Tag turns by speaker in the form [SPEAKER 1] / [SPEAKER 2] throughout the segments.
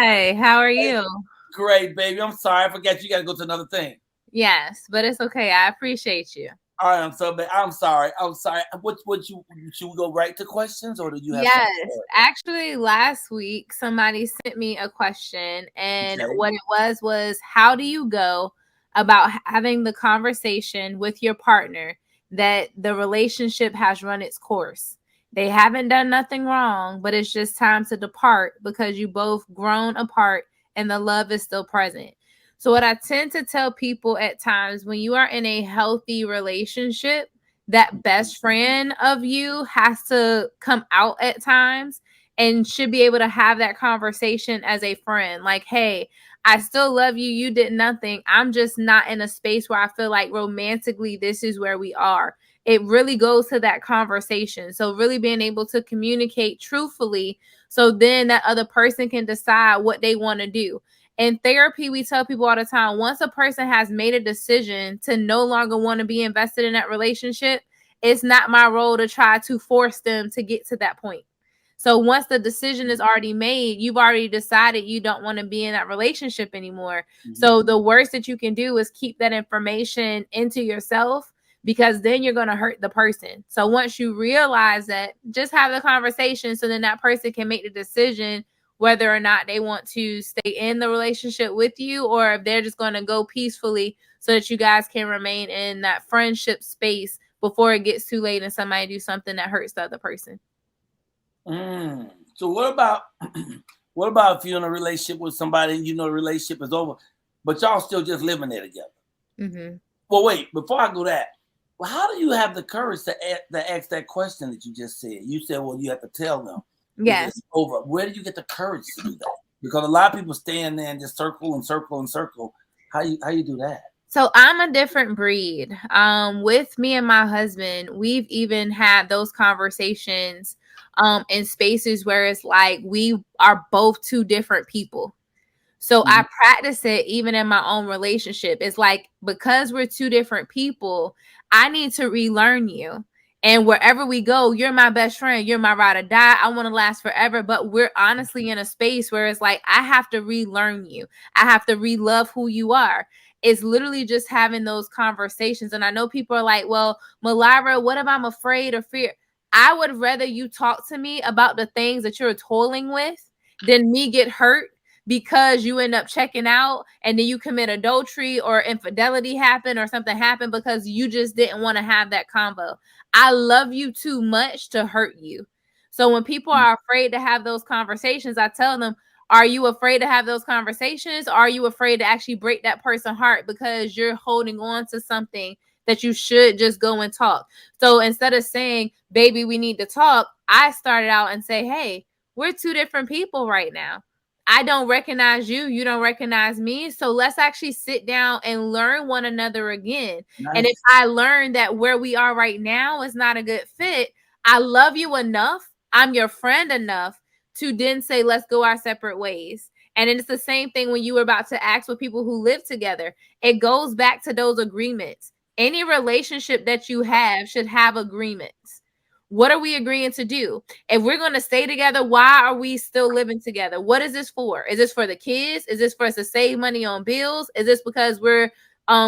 [SPEAKER 1] Hi, how are
[SPEAKER 2] Hey,
[SPEAKER 1] you?
[SPEAKER 2] great, baby. I'm sorry. I forgot you got to go to another thing.
[SPEAKER 1] Yes, but it's okay. I appreciate you.
[SPEAKER 2] All right, I'm so bad. I'm sorry. I'm sorry. What you should we go right to questions or do you have something
[SPEAKER 1] Yes,
[SPEAKER 2] for
[SPEAKER 1] actually, last week somebody sent me a question,
[SPEAKER 2] it?
[SPEAKER 1] and
[SPEAKER 2] Okay.
[SPEAKER 1] what it was how do you go about having the conversation with your partner that the relationship has run its course? They haven't done nothing wrong, but it's just time to depart because you both grown apart and the love is still present. So, what I tend to tell people at times when you are in a healthy relationship, that best friend of you has to come out at times and should be able to have that conversation as a friend. Like, hey, I still love you. You did nothing. I'm just not in a space where I feel like romantically this is where we are. It really goes to that conversation. So, really being able to communicate truthfully so then that other person can decide what they want to do. In therapy, we tell people all the time, once a person has made a decision to no longer want to be invested in that relationship, it's not my role to try to force them to get to that point. So once the decision is already made, you've already decided you don't want to be in that relationship anymore.
[SPEAKER 2] Mm-hmm.
[SPEAKER 1] So the worst that you can do is keep that information into yourself, because then you're going to hurt the person. So once you realize that, just have the conversation so then that person can make the decision whether or not they want to stay in the relationship with you or if they're just going to go peacefully so that you guys can remain in that friendship space before it gets too late and somebody do something that hurts the other person.
[SPEAKER 2] So what about what about if you're in a relationship with somebody and you know the relationship is over, but y'all still just living there together?
[SPEAKER 1] Mm-hmm.
[SPEAKER 2] Well, wait, before I go that, well, how do you have the courage to ask that question that you just said? You said, well, you have to tell them if
[SPEAKER 1] Yes.
[SPEAKER 2] it's over. Where do you get the courage to do that? Because a lot of people stand there and just circle and circle and circle. How you do that?
[SPEAKER 1] So I'm a different breed. With me and my husband, we've even had those conversations in spaces where it's like we are both two different people. So
[SPEAKER 2] Mm-hmm.
[SPEAKER 1] I practice it even in my own relationship. It's like, because we're two different people, I need to relearn you. And wherever we go, you're my best friend. You're my ride or die. I want to last forever. But we're honestly in a space where it's like, I have to relearn you. I have to re-love who you are. It's literally just having those conversations. And I know people are like, well, Mylira, what if I'm afraid or fear? I would rather you talk to me about the things that you're toiling with than me get hurt because you end up checking out and then you commit adultery or infidelity happen or something happened because you just didn't want to have that convo. I love you too much to hurt you. So when people are afraid to have those conversations, I tell them, are you afraid to have those conversations? Or are you afraid to actually break that person's heart because you're holding on to something that you should just go and talk? So instead of saying, baby, we need to talk, I started out and say, hey, we're two different people right now. I don't recognize you. You don't recognize me. So let's actually sit down and learn one another again. And if
[SPEAKER 2] Nice.
[SPEAKER 1] I learn that where we are right now is not a good fit, I love you enough. I'm your friend enough to then say, let's go our separate ways. And then it's the same thing when you were about to ask with people who live together. It goes back to those agreements. Any relationship that you have should have agreements. What are we agreeing to do? If we're going to stay together, why are we still living together? What is this for? Is this for the kids? Is this for us to save money on bills? Is this because we're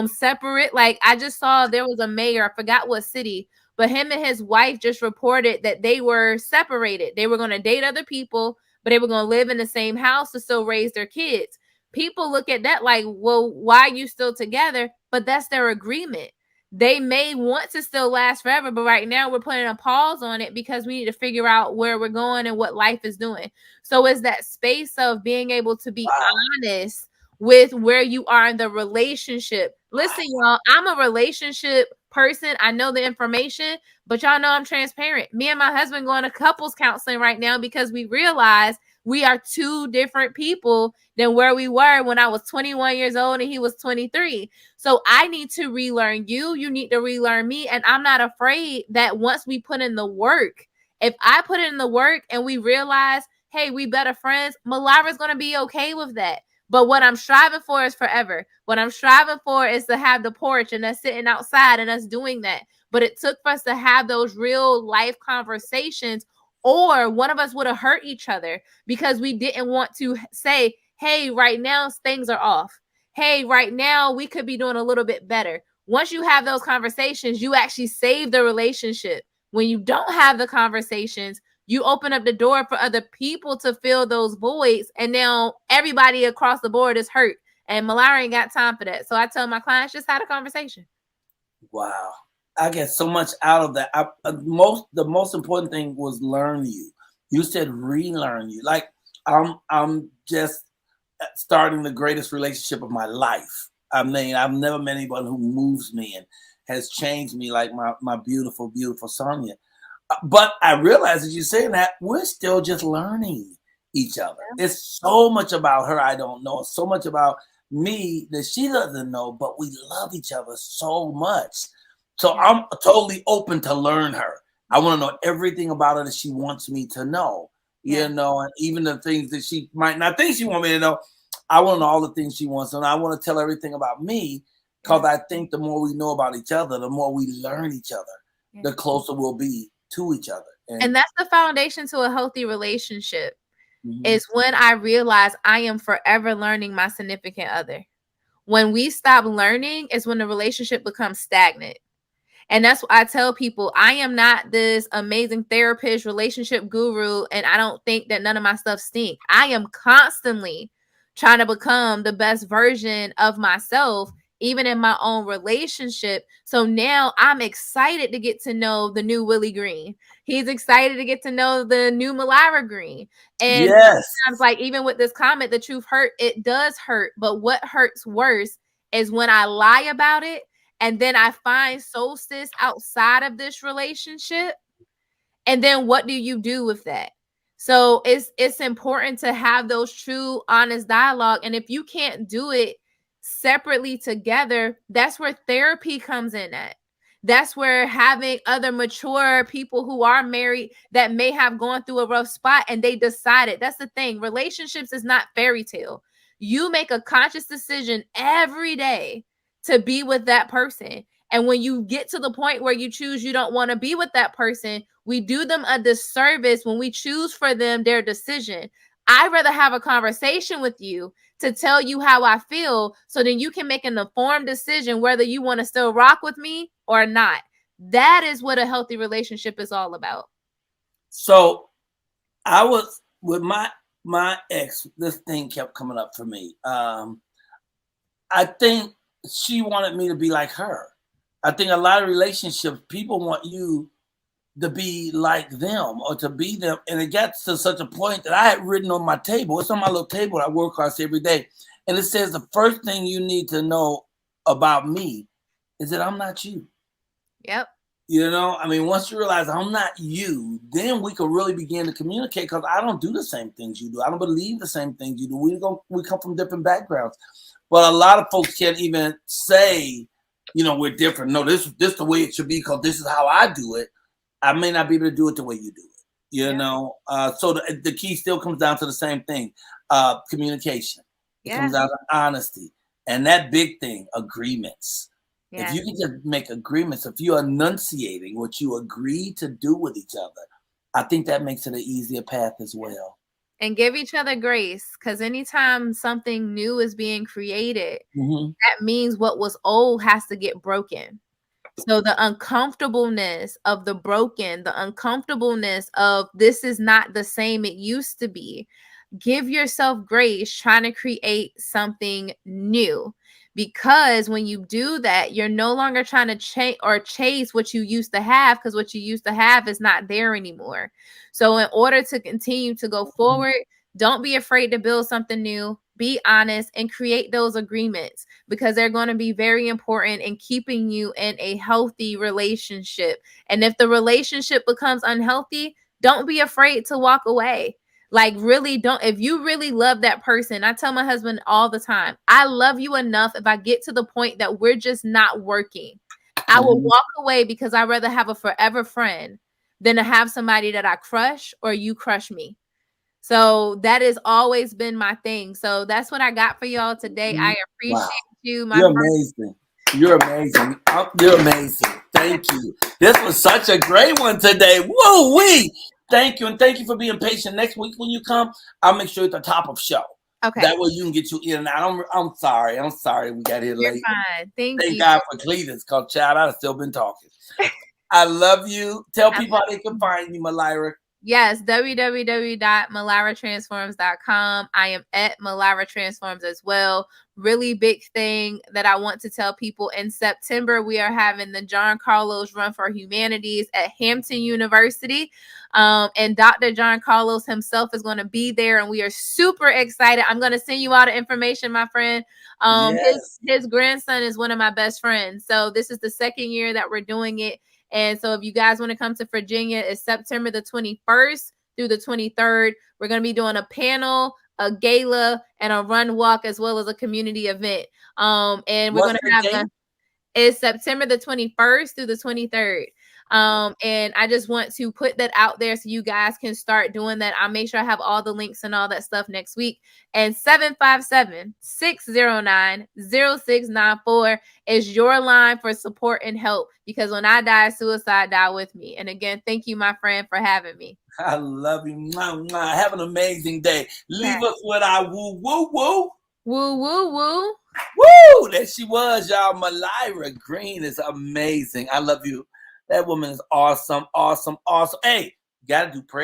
[SPEAKER 1] separate? Like, I just saw there was a mayor, I forgot what city, but him and his wife just reported that they were separated. They were going to date other people, but they were going to live in the same house to still raise their kids. People look at that like, well, why are you still together? But that's their agreement. They may want to still last forever, but right now we're putting a pause on it because we need to figure out where we're going and what life is doing. So it's that space of being able to be
[SPEAKER 2] Wow.
[SPEAKER 1] honest with where you are in the relationship. Listen, y'all, I'm a relationship person. I know the information, but y'all know I'm transparent. Me and my husband going to couples counseling right now because we realize we are two different people than where we were when I was 21 years old and he was 23. So I need to relearn you. You need to relearn me. And I'm not afraid that once we put in the work, if I put in the work and we realize, hey, we better friends, Mylira's going to be okay with that. But what I'm striving for is forever. What I'm striving for is to have the porch and us sitting outside and us doing that. But it took for us to have those real life conversations, or one of us would have hurt each other because we didn't want to say, hey, right now things are off. Hey, right now we could be doing a little bit better. Once you have those conversations, you actually save the relationship. When you don't have the conversations, you open up the door for other people to fill those voids. And now everybody across the board is hurt. And Mylira ain't got time for that. So I tell my clients, just have a conversation.
[SPEAKER 2] Wow. I get so much out of that. The most important thing was learn you. You said relearn you. Like I'm just starting the greatest relationship of my life. I mean, I've never met anyone who moves me and has changed me like my beautiful, beautiful Sonia. But I realize as you're saying that, we're still just learning each other. It's so much about her I don't know. So much about me that she doesn't know, but we love each other so much. So I'm totally open to learn her. I want to know everything about her that she wants me to know. You know, and even the things that she might not think she wants me to know. I want to know all the things she wants, and I want to tell everything about me, because I think the more we know about each other, the more we learn each other, the closer we'll be to each other.
[SPEAKER 1] And that's the foundation to a healthy relationship, is when I realize I am forever learning my significant other. When we stop learning is when the relationship becomes stagnant. And that's what I tell people. I am not this amazing therapist, relationship guru, and I don't think that none of my stuff stink. I am constantly trying to become the best version of myself, even in my own relationship. So now I'm excited to get to know the new Willie Green. He's excited to get to know the new Mylira Green. And sometimes, like even with this comment, the truth hurt, it does hurt. But what hurts worse is when I lie about it, and then I find solstice outside of this relationship. And then what do you do with that? So it's important to have those true, honest dialogue. And if you can't do it separately together, that's where therapy comes in at. That's where having other mature people who are married that may have gone through a rough spot and they decided. That's the thing. Relationships is not fairy tale. You make a conscious decision every day to be with that person. And when you get to the point where you choose you don't want to be with that person, we do them a disservice when we choose for them their decision. I'd rather have a conversation with you to tell you how I feel, so then you can make an informed decision whether you want to still rock with me or not. That is what a healthy relationship is all about.
[SPEAKER 2] So I was with my ex, this thing kept coming up for me. I think she wanted me to be like her. I think a lot of relationships, people want you to be like them or to be them. And it got to such a point that I had written on my table. It's on my little table I work across every day. And it says the first thing you need to know about me is that I'm not you.
[SPEAKER 1] Yep.
[SPEAKER 2] You know, I mean, once you realize I'm not you, then we can really begin to communicate, because I don't do the same things you do. I don't believe the same things you do. We come from different backgrounds. But a lot of folks can't even say, you know, we're different. No, this is the way it should be because this is how I do it. I may not be able to do it the way you do it, you know. So the key still comes down to the same thing, communication. It comes down to honesty. And that big thing, agreements. If you can just make agreements, if you're enunciating what you agree to do with each other, I think that makes it an easier path as well.
[SPEAKER 1] And give each other grace, because anytime something new is being created, that means what was old has to get broken. So the uncomfortableness of the broken, the uncomfortableness of this is not the same it used to be. Give yourself grace trying to create something new. Because when you do that, you're no longer trying to chase what you used to have, because what you used to have is not there anymore. So in order to continue to go forward, don't be afraid to build something new. Be honest and create those agreements, because they're going to be very important in keeping you in a healthy relationship. And if the relationship becomes unhealthy, don't be afraid to walk away. Like, really don't. If you really love that person, I tell my husband all the time, I love you enough. If I get to the point that we're just not working, I will walk away, because I'd rather have a forever friend than to have somebody that I crush or you crush me. So that has always been my thing. So that's what I got for y'all today. I appreciate you.
[SPEAKER 2] You're amazing. You're amazing. You're amazing. Thank you. This was such a great one today. Woo-wee. Thank you. And thank you for being patient. Next week when you come, I'll make sure you're at the top of the show.
[SPEAKER 1] Okay.
[SPEAKER 2] That way you can get you in and out. I'm sorry. We got here
[SPEAKER 1] You're
[SPEAKER 2] late.
[SPEAKER 1] fine. Thank
[SPEAKER 2] Thank
[SPEAKER 1] you.
[SPEAKER 2] God for Cletus, because child, I've still been talking. I love you. Tell
[SPEAKER 1] I
[SPEAKER 2] people
[SPEAKER 1] love
[SPEAKER 2] how they can
[SPEAKER 1] you.
[SPEAKER 2] find you, Mylira.
[SPEAKER 1] Yes, www.myliratransforms.com. I am at Mylira Transforms as well. Really big thing that I want to tell people, in September, we are having the John Carlos Run for Humanities at Hampton University. And Dr. John Carlos himself is going to be there, and we are super excited. I'm going to send you all the information, my friend.
[SPEAKER 2] Yes.
[SPEAKER 1] His grandson is one of my best friends. So this is the second year that we're doing it. And so if you guys want to come to Virginia, it's September the 21st through the 23rd. We're going to be doing a panel, a gala, and a run walk, as well as a community event. And we're going to have it's September the 21st through the 23rd. And I just want to put that out there so you guys can start doing that. I'll make sure I have all the links and all that stuff next week. And 757-609-0694 is your line for support and help, because when I die, suicide die with me. And again, thank you, my friend, for having me.
[SPEAKER 2] I love you. Mwah, mwah. Have an amazing day. Leave us with our woo, woo, woo.
[SPEAKER 1] Woo, woo, woo.
[SPEAKER 2] Woo! There she was, y'all. Mylira Green is amazing. I love you. That woman is awesome, awesome, awesome. Hey, got to do prayer.